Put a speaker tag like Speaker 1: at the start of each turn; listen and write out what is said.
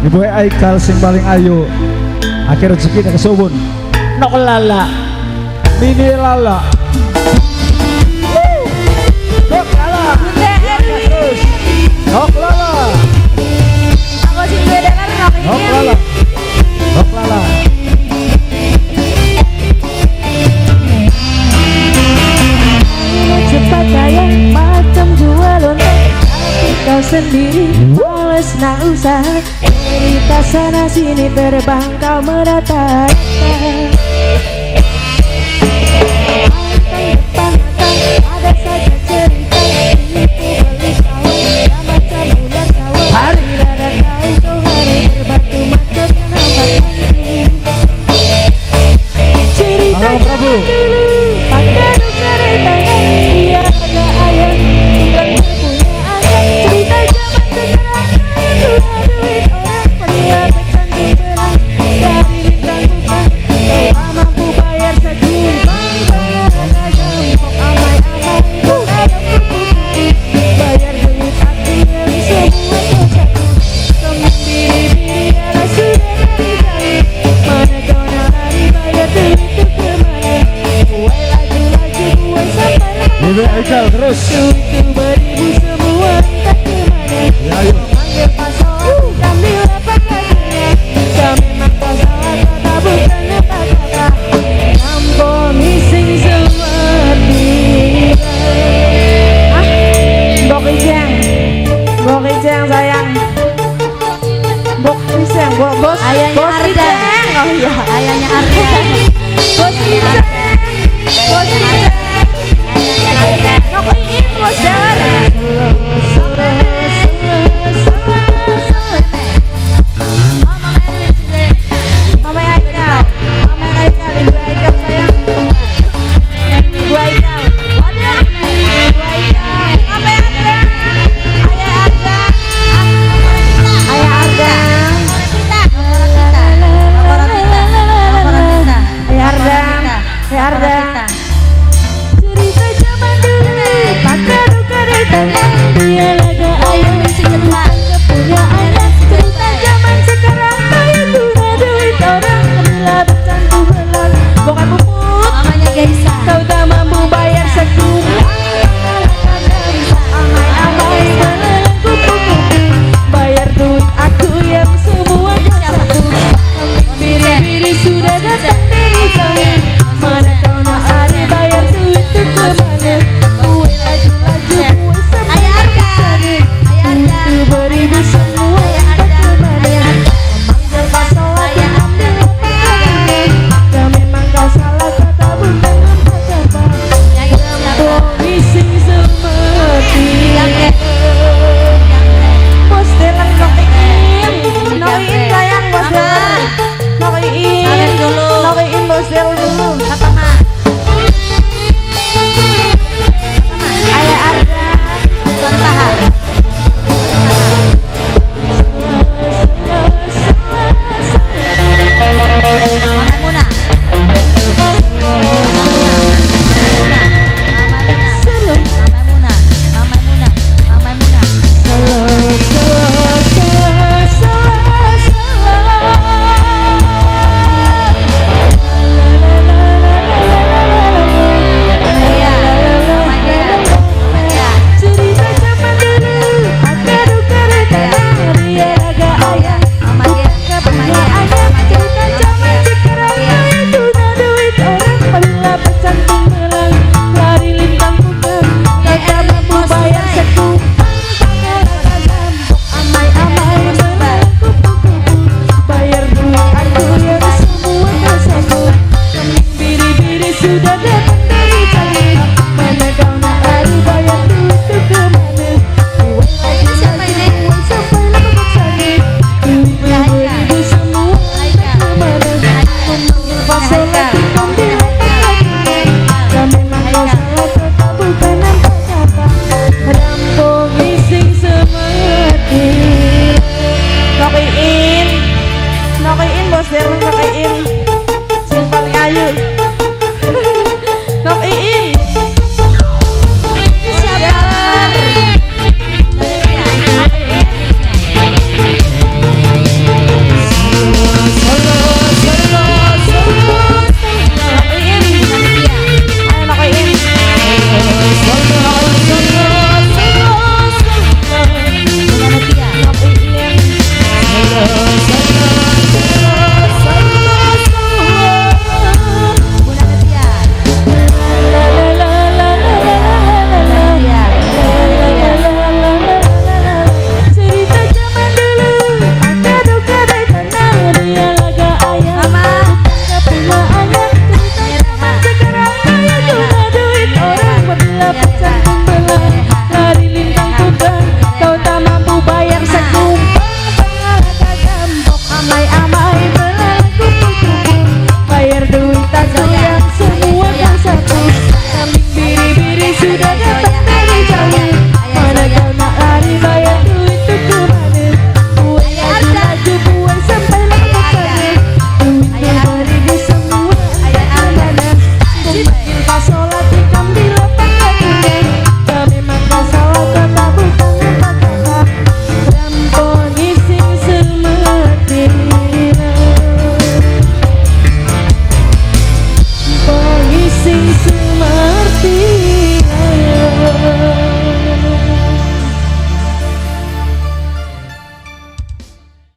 Speaker 1: Ibu Aikal sing paling ayu. Akhir rezeki nek kesuwun. Nok lala. Mini lala. Nok lala. Terus. Nok lala.
Speaker 2: Aku sing beda kan
Speaker 1: Nok lala. Nok lala.
Speaker 2: cepat kaya macam dua lontar, tapi kau sendiri males nak usaha. Cerita sana sini terbang kau merata-rata. Ada saja cerita itu beli kau ya macam bulan kawin. Hari rada kau tuh hari berbatu macam nampak cerita
Speaker 1: Prabu.
Speaker 2: pakai ceritanya dia ada ayah bukan punya anak. Cerita zaman sekarang dua duit orang pria bercantik berang dari bintang bukan tak mampu bayar sejuta. Ada jempok amai-amai ada kupu bayar duit hati yang semua terjatuh. Sendiri-diri ala sudah dari jauh mana kau nak lari bayar duit itu kemana. Gue laju-laju gue sampai
Speaker 1: Ibu Aikal terus.
Speaker 2: itu beribu semua entah kemana.
Speaker 1: Ya, ayo.
Speaker 2: Manggil pasokan sambil apa kakinya. Kau memang kau salah kata bukan apa-apa. Nampol missing seperti ah, Mbok Ijeng sayang. Mbok Ijeng, bos
Speaker 3: Ayahnya
Speaker 2: bos
Speaker 3: Arda.
Speaker 2: Ijeng. Oh iya,
Speaker 3: Ayahnya Arda.
Speaker 2: bos Ijeng. Bos Ijeng. Nok iin bos jangan.